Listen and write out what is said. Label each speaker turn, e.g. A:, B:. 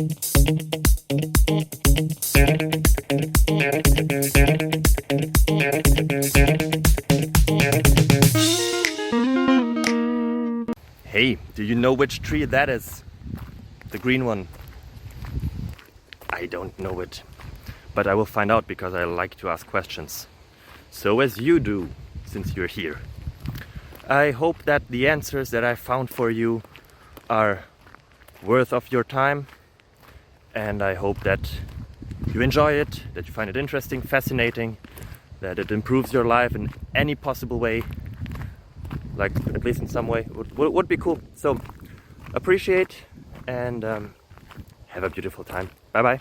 A: Hey, do you know which tree that is? The green one. I don't know it, but I will find out because I like to ask questions. So as you do, since you're here. I hope that the answers that I found for you are worth of your time, and I hope that you enjoy it, that you find it interesting, fascinating, that it improves your life in any possible way, like at least in some way, would be cool. So appreciate and have a beautiful time. Bye bye.